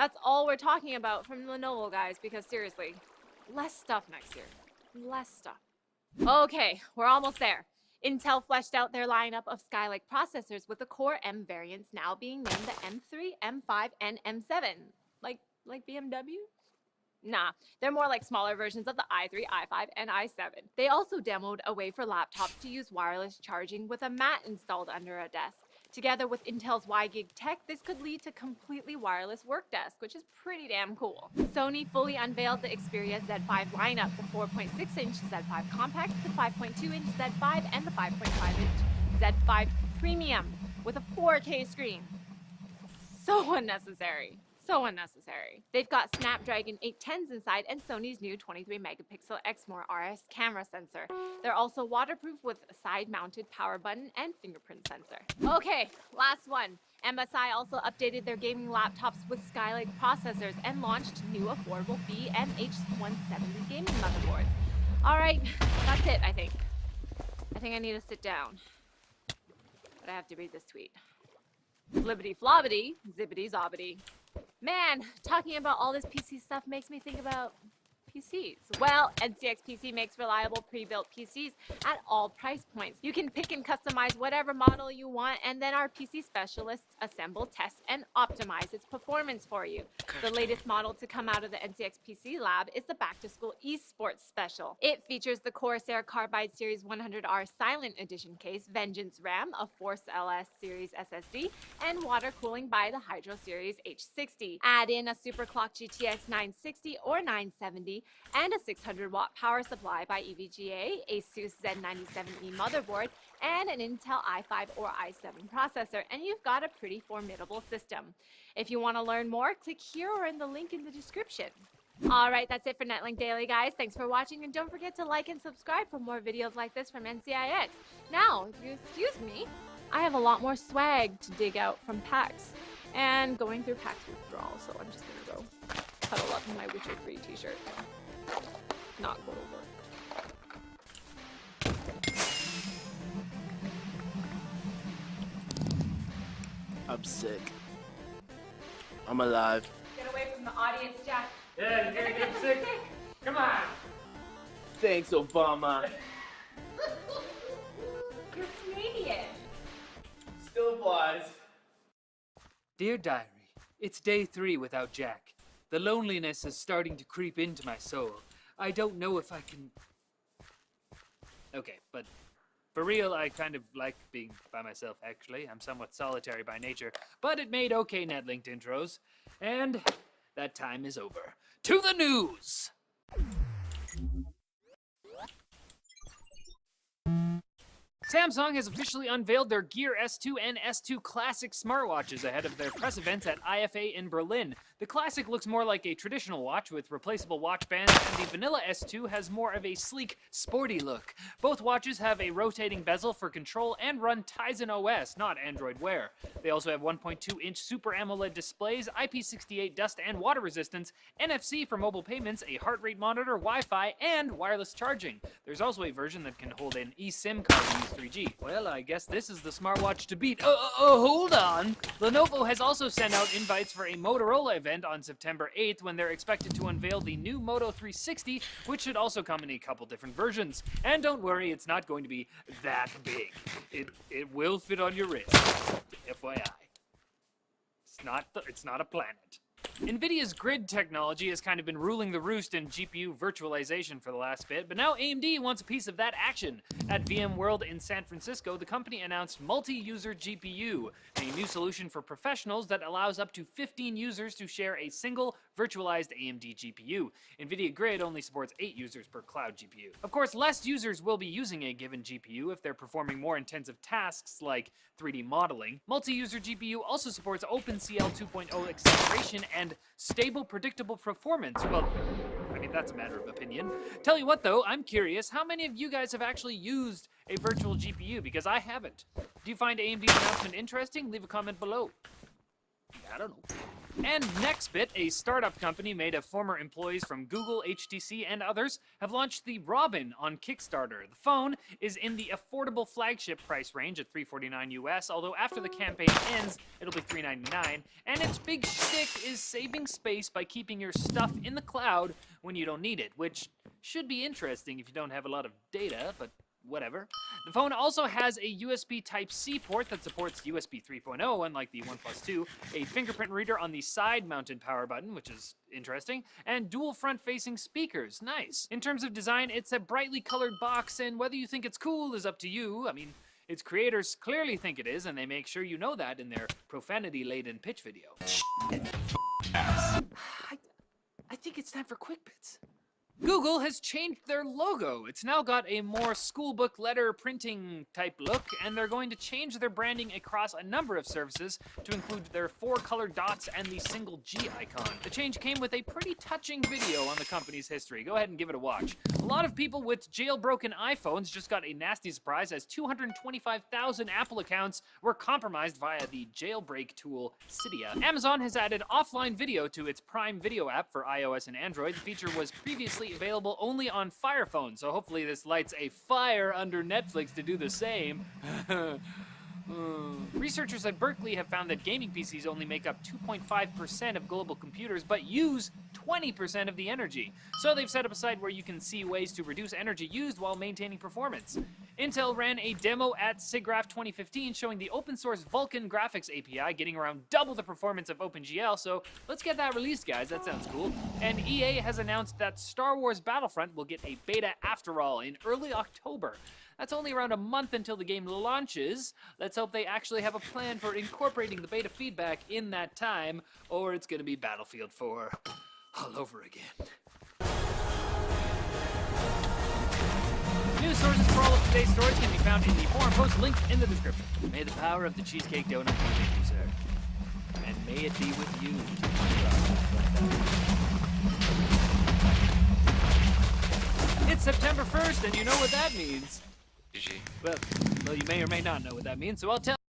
That's all we're talking about from Lenovo, guys, because seriously, less stuff next year. Less stuff. Okay, we're almost there. Intel fleshed out their lineup of Skylake processors with the Core M variants now being named the M3, M5, and M7. Like BMW? Nah, they're more like smaller versions of the i3, i5, and i7. They also demoed a way for laptops to use wireless charging with a mat installed under a desk. Together with Intel's WiGig tech, this could lead to completely wireless work desk, which is pretty damn cool. Sony fully unveiled the Xperia Z5 lineup, the 4.6-inch Z5 Compact, the 5.2-inch Z5, and the 5.5-inch Z5 Premium with a 4K screen. So unnecessary. So unnecessary. They've got Snapdragon 810s inside and Sony's new 23-megapixel Exmor RS camera sensor. They're also waterproof with a side-mounted power button and fingerprint sensor. Okay, last one. MSI also updated their gaming laptops with Skylake processors and launched new affordable B and H170 gaming motherboards. All right, that's it, I think. I think I need to sit down. But I have to read this tweet. Flibbity flobbity, zippity zobbity. Man, talking about all this PC stuff makes me think about PCs. Well, Ncix PC makes reliable pre-built PCs at all price points. You can pick and customize whatever model you want, and then our PC specialists assemble, test, and optimize its performance for you. The latest model to come out of the Ncix PC lab is the Back to School Esports Special. It features the Corsair Carbide Series 100R Silent Edition case, Vengeance RAM, a Force LS Series SSD, and water cooling by the Hydro Series H60. Add in a Superclock GTX 960 or 970, and a 600-watt power supply by EVGA, Asus Z97E motherboard, and an Intel i5 or i7 processor, and you've got a pretty formidable system. If you want to learn more, click here or in the link in the description. Alright, that's it for Netlink Daily, guys. Thanks for watching, and don't forget to like and subscribe for more videos like this from Ncix. Now, if you excuse me, I have a lot more swag to dig out from PAX, and going through PAX withdrawal, so I'm just gonna go cuddle up in my Witcher 3 t-shirt. Not go to work. I'm sick. I'm alive. Get away from the audience, Jack. Yeah, you're gonna get sick. Come on. Thanks, Obama. You're Canadian. Still applies. Dear Diary, it's day 3 without Jack. The loneliness is starting to creep into my soul. I don't know if I can... Okay, but for real, I kind of like being by myself, actually. I'm somewhat solitary by nature, but it made okay net-linked intros. And that time is over. To the news! Samsung has officially unveiled their Gear S2 and S2 Classic smartwatches ahead of their press events at IFA in Berlin. The Classic looks more like a traditional watch with replaceable watch bands, and the vanilla S2 has more of a sleek, sporty look. Both watches have a rotating bezel for control and run Tizen OS, not Android Wear. They also have 1.2-inch Super AMOLED displays, IP68 dust and water resistance, NFC for mobile payments, a heart rate monitor, Wi-Fi, and wireless charging. There's also a version that can hold an eSIM card and use 3G. Well, I guess this is the smartwatch to beat. Hold on! Lenovo has also sent out invites for a Motorola event on September 8th when they're expected to unveil the new Moto 360, which should also come in a couple different versions. And don't worry, it's not going to be that big. It will fit on your wrist. FYI. It's not a planet. NVIDIA's grid technology has kind of been ruling the roost in GPU virtualization for the last bit, but now AMD wants a piece of that action. At VMworld in San Francisco, the company announced Multi-User GPU, a new solution for professionals that allows up to 15 users to share a single virtualized AMD GPU. NVIDIA Grid only supports 8 users per cloud GPU. Of course, less users will be using a given GPU if they're performing more intensive tasks like 3D modeling. Multi-User GPU also supports OpenCL 2.0 acceleration and stable, predictable performance. Well, I mean, that's a matter of opinion. Tell you what, though, I'm curious, how many of you guys have actually used a virtual GPU? Because I haven't. Do you find AMD's announcement interesting? Leave a comment below. I don't know. And Nextbit, a startup company made of former employees from Google, HTC, and others, have launched the Robin on Kickstarter. The phone is in the affordable flagship price range at $349 US, although after the campaign ends, it'll be $399. And its big shtick is saving space by keeping your stuff in the cloud when you don't need it, which should be interesting if you don't have a lot of data, but whatever. The phone also has a USB Type-C port that supports USB 3.0, unlike the OnePlus 2, a fingerprint reader on the side-mounted power button, which is interesting, and dual front-facing speakers. Nice. In terms of design, it's a brightly colored box, and whether you think it's cool is up to you. I mean, its creators clearly think it is, and they make sure you know that in their profanity-laden pitch video. I think it's time for Quick Bits. Google has changed their logo. It's now got a more schoolbook letter printing type look, and they're going to change their branding across a number of services to include their 4 colored dots and the single G icon. The change came with a pretty touching video on the company's history. Go ahead and give it a watch. A lot of people with jailbroken iPhones just got a nasty surprise as 225,000 Apple accounts were compromised via the jailbreak tool Cydia. Amazon has added offline video to its Prime Video app for iOS and Android. The feature was previously available only on Fire phones, so hopefully this lights a fire under Netflix to do the same. Researchers at Berkeley have found that gaming PCs only make up 2.5% of global computers, but use 20% of the energy. So they've set up a site where you can see ways to reduce energy used while maintaining performance. Intel ran a demo at SIGGRAPH 2015 showing the open source Vulkan graphics API getting around double the performance of OpenGL, so let's get that released, guys. That sounds cool. And EA has announced that Star Wars Battlefront will get a beta after all in early October. That's only around a month until the game launches. Let's hope they actually have a plan for incorporating the beta feedback in that time, or it's gonna be Battlefield 4 all over again. News sources for all of today's stories can be found in the forum post linked in the description. May the power of the cheesecake donut be with you, sir. And may it be with you. It's September 1st, and you know what that means. GG. Well, you may or may not know what that means, so I'll tell